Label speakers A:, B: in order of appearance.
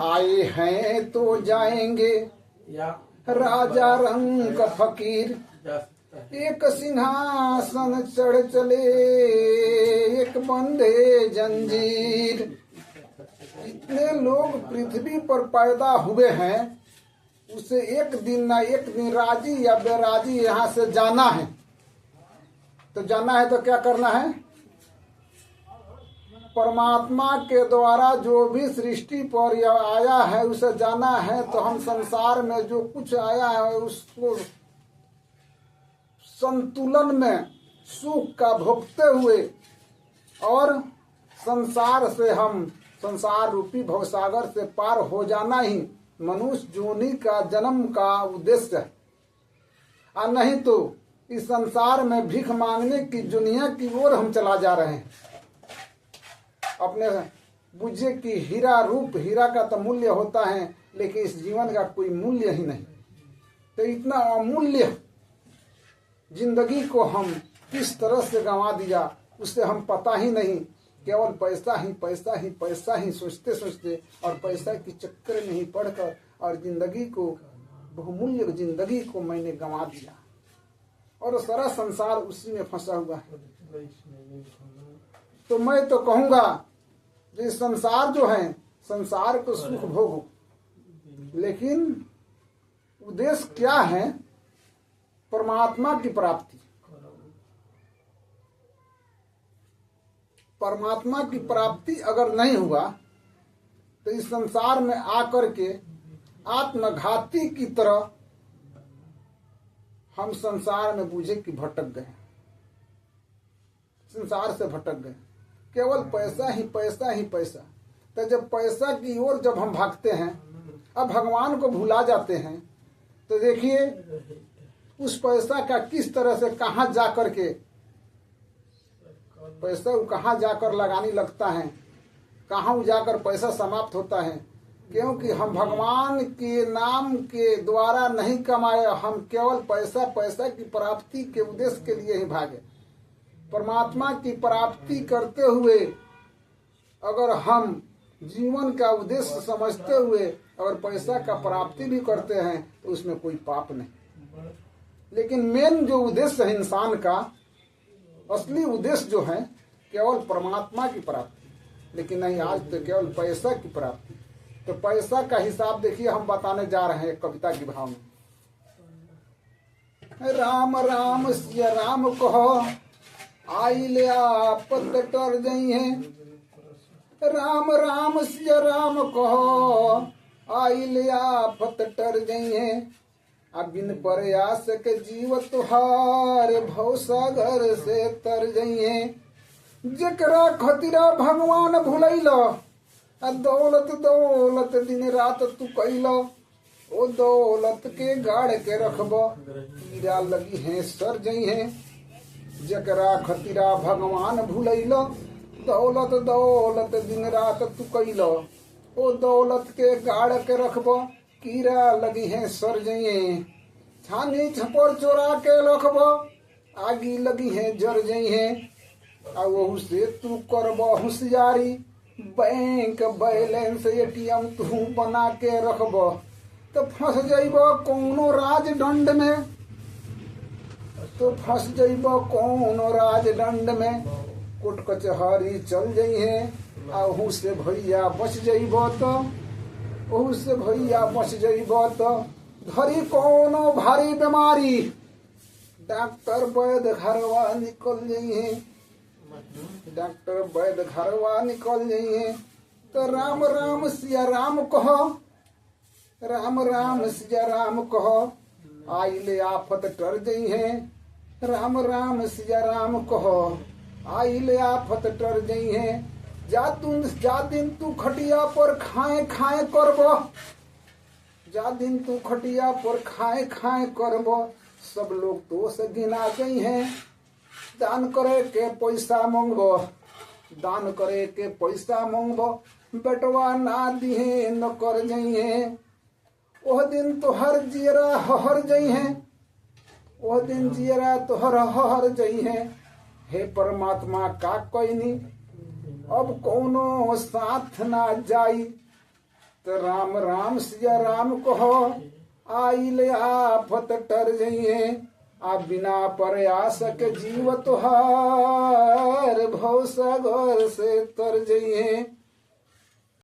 A: आए हैं तो जाएंगे राजा रंग फकीर, एक सिंहासन चढ़ चले एक बंधे जंजीर। इतने लोग पृथ्वी पर पैदा हुए हैं, उसे एक दिन ना एक दिन राजी या बेराजी यहाँ से जाना है। तो जाना है तो क्या करना है? परमात्मा के द्वारा जो भी सृष्टि पर आया है उसे जाना है। तो हम संसार में जो कुछ आया है उसको संतुलन में सुख का भोगते हुए और संसार से हम संसार रूपी भवसागर से पार हो जाना ही मनुष्य जोनि का जन्म का उद्देश्य है। और नहीं तो इस संसार में भीख मांगने की दुनिया की ओर हम चला जा रहे हैं। अपने बुझे कि हीरा रूप, हीरा का तो मूल्य होता है लेकिन इस जीवन का कोई मूल्य ही नहीं। तो इतना अमूल्य जिंदगी को हम किस तरह से गंवा दिया उससे हम पता ही नहीं। केवल पैसा ही पैसा ही पैसा ही सोचते सोचते और पैसा के चक्कर में ही पड़कर और जिंदगी को, बहुमूल्य जिंदगी को मैंने गंवा दिया और सारा संसार उसी में फंसा हुआ है। तो मैं तो कहूंगा कि संसार जो है, संसार को सुख भोगो, लेकिन उद्देश्य क्या है? परमात्मा की प्राप्ति। परमात्मा की प्राप्ति अगर नहीं हुआ तो इस संसार में आकर के आत्मघाती की तरह हम संसार में बूझे कि भटक गए, संसार से भटक गए। केवल पैसा ही पैसा ही पैसा। तो जब पैसा की ओर जब हम भागते हैं, अब भगवान को भुला जाते हैं, तो देखिए उस पैसा का किस तरह से कहाँ जाकर के पैसा कहाँ जाकर लगाने लगता है, कहाँ जाकर पैसा समाप्त होता है। क्योंकि हम भगवान के नाम के द्वारा नहीं कमाए, हम केवल पैसा पैसा की प्राप्ति के उद्देश्य के लिए ही भागे। परमात्मा की प्राप्ति करते हुए अगर हम जीवन का उद्देश्य समझते हुए अगर पैसा का प्राप्ति भी करते हैं तो उसमें कोई पाप नहीं। लेकिन मेन जो उद्देश्य है इंसान का, असली उद्देश्य जो है केवल परमात्मा की प्राप्ति, लेकिन नहीं, आज तो केवल पैसा की प्राप्ति। तो पैसा का हिसाब देखिए हम बताने जा रहे हैं कविता की भाव में। राम राम सिया राम कहो आई ले आपत कर गई है। राम राम सिया राम कहो आई ले आफत टर गई है। अब बिन प्रयास के जीव तुहार भवसागर से तर गई है। जकरा खतिरा भगवान भुलैला, दौलत दौलत दिन रात तू कैला। ओ दौलत के गाड़ के रखब कीड़ा लगी है सर जई है। जकरा खतिरा भगवान भुलैला, दौलत दौलत दिन रात तू कैला। ओ दौलत के गाड़ के रखब कीड़ा लगी है सर जइए। छानी छपर चोरा के रखब आगी लगी है जर जई है। आ वहू से तू करब होशियारी, बैंक बैलेंस एटीएम तू बना के रखब। तो फंस जाइब कौनो राजदंड में, तो फंस जाइब कौनो राजदंड में। कोर्ट कचहरी चल जाइए आहू से भैया बच जाइब। तो ओहू से भैया बच जाइब। तो धरी कौनो भारी बीमारी, डॉक्टर वैद्य घरवा निकल जाइए। डॉक्टर वैद्य घरवा निकल जाइए। तो राम राम सिया राम कहो, राम राम सिया राम कहो आई ले आफत टर जाइए। राम राम सिया राम कहो आई ले आफत टर जाइए। जा दिन तू खटिया पर खाए खाए करब। जा दिन तू खटिया पर खाए खाए करब। सब लोग तो से गिना गई हैं। दान करे के पैसा मंगबो, दान करे के पैसा मंगबो। बेटवा ना दिहे न कर जाइए। ओह दिन तोहर जियरा हर जई है। ओह दिन जियरा तोहर हर जई है। हे परमात्मा का कोई नहीं अब कौनो साथ ना जाई। तो राम राम सिया राम कहो आइल आफत टर जइए आ बिना प्रयास के जीव तोहार भव सागर से तर जइए